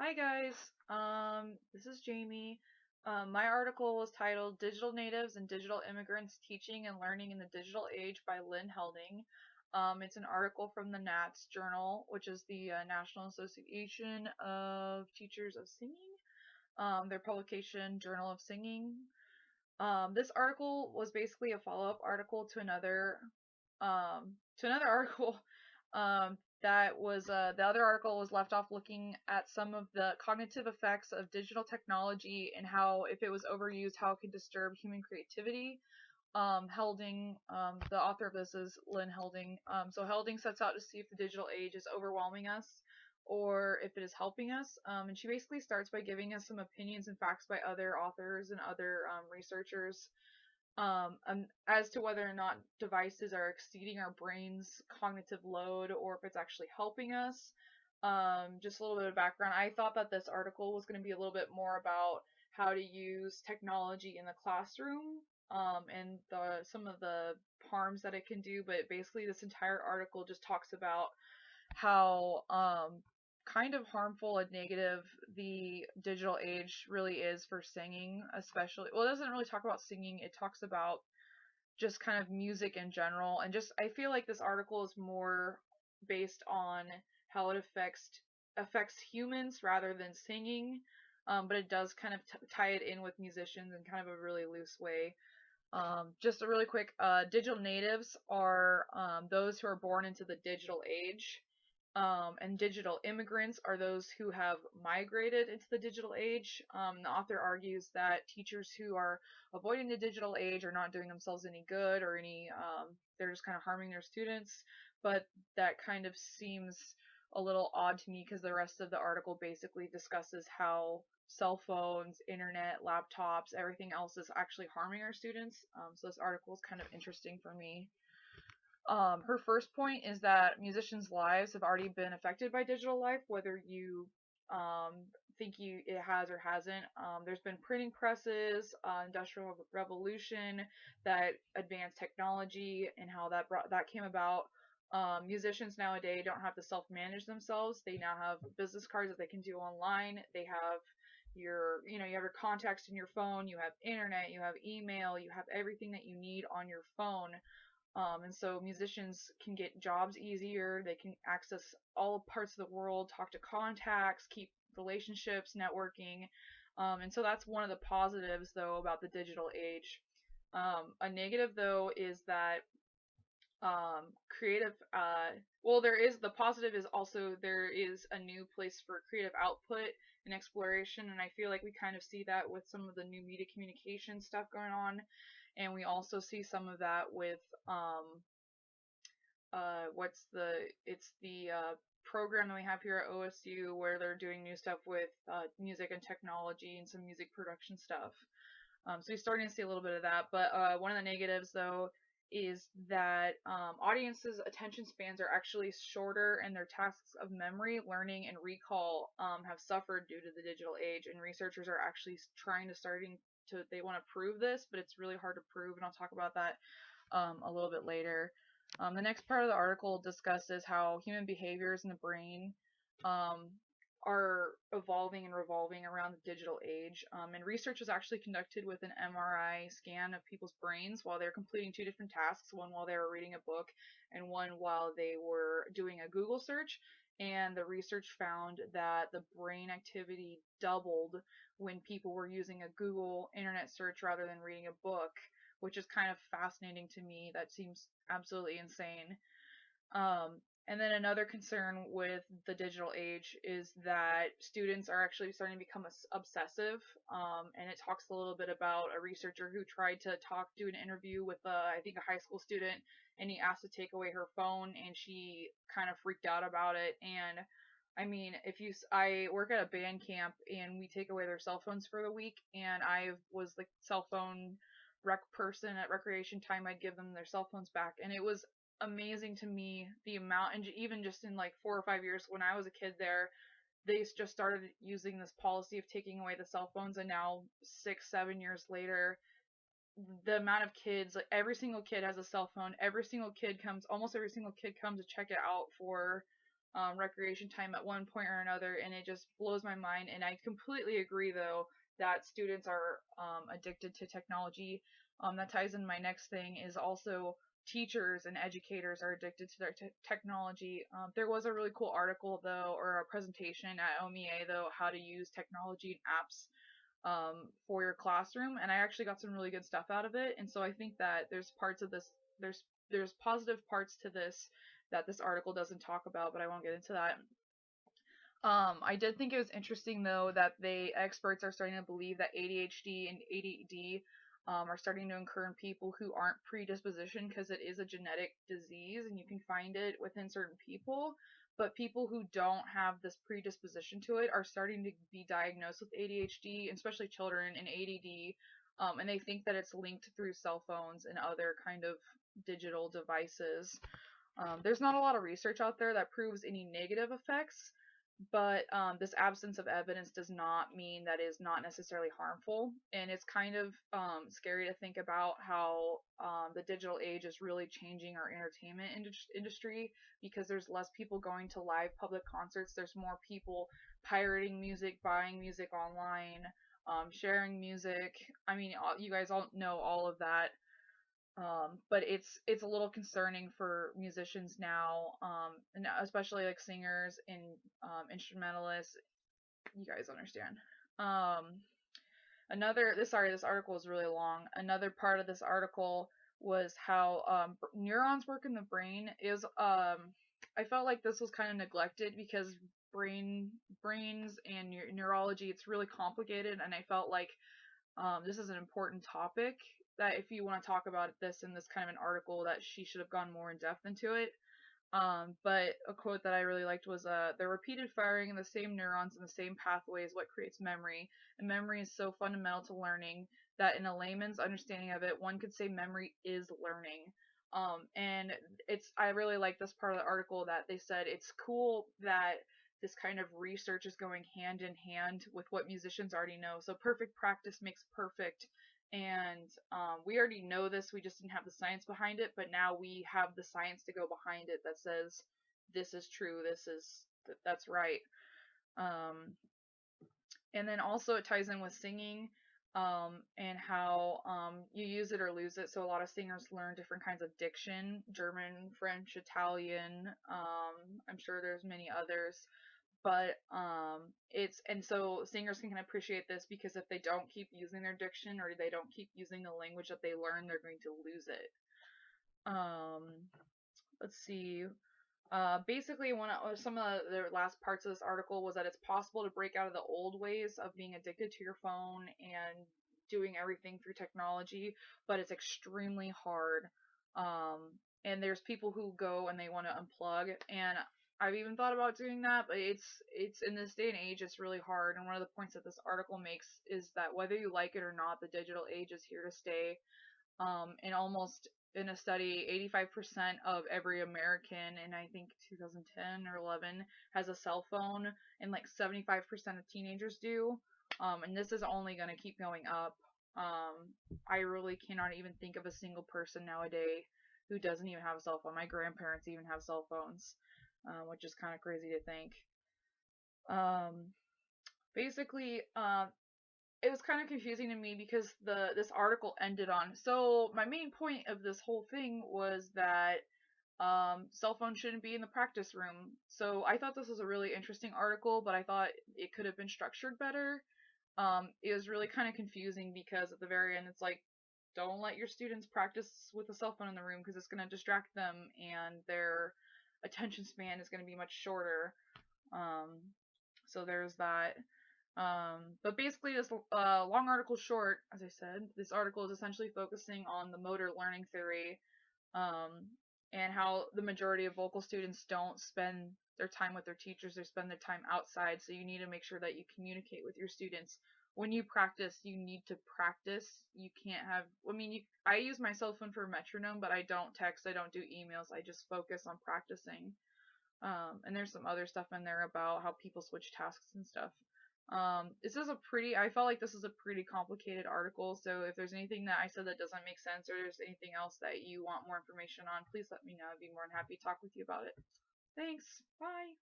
Hi guys, this is Jamie. My article was titled Digital Natives and Digital Immigrants Teaching and Learning in the Digital Age by Lynn Helding. It's an article from the NATS Journal, which is the National Association of Teachers of Singing, their publication, Journal of Singing. This article was basically a follow-up article to another article that was the other article was left off looking at some of the cognitive effects of digital technology and how if it was overused how it could disturb human creativity. Helding, the author of this is Lynn Helding. So Helding sets out to see if the digital age is overwhelming us or if it is helping us. And she basically starts by giving us some opinions and facts by other authors and other researchers as to whether or not devices are exceeding our brain's cognitive load or if it's actually helping us. Just a little bit of background. I thought that this article was going to be a little bit more about how to use technology in the classroom and some of the harms that it can do, but basically this entire article just talks about how kind of harmful and negative the digital age really is for singing, especially. Well, it doesn't really talk about singing, it talks about just kind of music in general. And just, I feel like this article is more based on how it affects humans rather than singing. But it does kind of tie it in with musicians in kind of a really loose way. Just a really quick, digital natives are those who are born into the digital age. And digital immigrants are those who have migrated into the digital age. The author argues that teachers who are avoiding the digital age are not doing themselves any good or they're just kind of harming their students. But that kind of seems a little odd to me because the rest of the article basically discusses how cell phones, internet, laptops, everything else is actually harming our students. So this article is kind of interesting for me. Her first point is that musicians' lives have already been affected by digital life, whether you think it has or hasn't. There's been printing presses, industrial revolution that advanced technology and how that came about. Musicians nowadays don't have to self-manage themselves. They now have business cards that they can do online. They have you have your contacts in your phone. You have internet. You have email. You have everything that you need on your phone. And so musicians can get jobs easier. They can access all parts of the world, talk to contacts, keep relationships, networking. And so that's one of the positives, though, about the digital age. A negative, though, is that creative, well, there is the positive is also there is a new place for creative output and exploration. And I feel like we kind of see that with some of the new media communication stuff going on, and we also see some of that with what's the program that we have here at OSU where they're doing new stuff with music and technology and some music production stuff. So you're starting to see a little bit of that. But one of the negatives, though, is that audiences' attention spans are actually shorter, and their tasks of memory, learning, and recall have suffered due to the digital age. And researchers are actually starting to they want to prove this, but it's really hard to prove, and I'll talk about that a little bit later. The next part of the article discusses how human behaviors in the brain um, are evolving and revolving around the digital age. And research was actually conducted with an MRI scan of people's brains while they were completing two different tasks, one while they were reading a book and one while they were doing a Google search. And the research found that the brain activity doubled when people were using a Google internet search rather than reading a book, which is kind of fascinating to me. That seems absolutely insane. And then another concern with the digital age is that students are actually starting to become obsessive. And it talks a little bit about a researcher who tried to do an interview with, I think, a high school student, and he asked to take away her phone, and she kind of freaked out about it. And I mean, I work at a band camp, and we take away their cell phones for the week, and I was the cell phone rec person at recreation time. I'd give them their cell phones back, and it was amazing to me the amount, and even just in like 4 or 5 years when I was a kid there, they just started using this policy of taking away the cell phones, and now 6, 7 years later, the amount of kids, like every single kid has a cell phone. Almost every single kid comes to check it out for recreation time at one point or another, and it just blows my mind. And I completely agree, though, that students are addicted to technology. That ties in my next thing is also teachers and educators are addicted to their technology. There was a really cool article, though, or a presentation at OMEA, though, how to use technology and apps for your classroom, and I actually got some really good stuff out of it. And so I think that there's parts of this, there's positive parts to this that this article doesn't talk about, but I won't get into that. I did think it was interesting, though, that the experts are starting to believe that ADHD and ADD are starting to occur in people who aren't predispositioned, because it is a genetic disease and you can find it within certain people. But people who don't have this predisposition to it are starting to be diagnosed with ADHD, especially children, and ADD, and they think that it's linked through cell phones and other kind of digital devices. There's not a lot of research out there that proves any negative effects, but this absence of evidence does not mean that it is not necessarily harmful. And it's kind of scary to think about how the digital age is really changing our entertainment industry, because there's less people going to live public concerts. There's more people pirating music, buying music online, sharing music. I mean, you guys all know all of that. But it's a little concerning for musicians now, and especially like singers and instrumentalists. You guys understand. This article is really long. Another part of this article was how neurons work in the brain. I felt like this was kind of neglected, because brains and neurology, it's really complicated, and I felt like this is an important topic, that if you want to talk about this in this kind of an article, that she should have gone more in depth into it. But a quote that I really liked was, the repeated firing of the same neurons in the same pathway is what creates memory, and memory is so fundamental to learning that in a layman's understanding of it, one could say memory is learning. And I really like this part of the article, that they said it's cool that this kind of research is going hand in hand with what musicians already know. So perfect practice makes perfect. And we already know this, we just didn't have the science behind it, but now we have the science to go behind it that says this is true, that's right. And then also it ties in with singing, and how you use it or lose it. So a lot of singers learn different kinds of diction: German, French, Italian. I'm sure there's many others. But so singers can appreciate this, because if they don't keep using their diction, or they don't keep using the language that they learn, they're going to lose it. Let's see. Basically, some of the last parts of this article was that it's possible to break out of the old ways of being addicted to your phone and doing everything through technology, but it's extremely hard. And there's people who go and they want to unplug, and I've even thought about doing that, but it's in this day and age, it's really hard. And one of the points that this article makes is that whether you like it or not, the digital age is here to stay. And almost, in a study, 85% of every American in, I think, 2010 or 11 has a cell phone, and like 75% of teenagers do. And this is only going to keep going up. I really cannot even think of a single person nowadays who doesn't even have a cell phone. My grandparents even have cell phones, which is kind of crazy to think. Basically, it was kind of confusing to me, because this article ended on, so my main point of this whole thing was that cell phones shouldn't be in the practice room. So I thought this was a really interesting article, but I thought it could have been structured better. It was really kind of confusing, because at the very end it's like, don't let your students practice with a cell phone in the room, because it's going to distract them and their attention span is going to be much shorter. So there's that. But basically, this long article short, as I said, this article is essentially focusing on the motor learning theory, and how the majority of vocal students don't spend their time with their teachers, they spend their time outside. So you need to make sure that you communicate with your students. When you practice, you need to practice. You can't have, I use my cell phone for metronome, but I don't text, I don't do emails, I just focus on practicing. And there's some other stuff in there about how people switch tasks and stuff. I felt like this is a pretty complicated article, so if there's anything that I said that doesn't make sense, or there's anything else that you want more information on, please let me know. I'd be more than happy to talk with you about it. Thanks. Bye.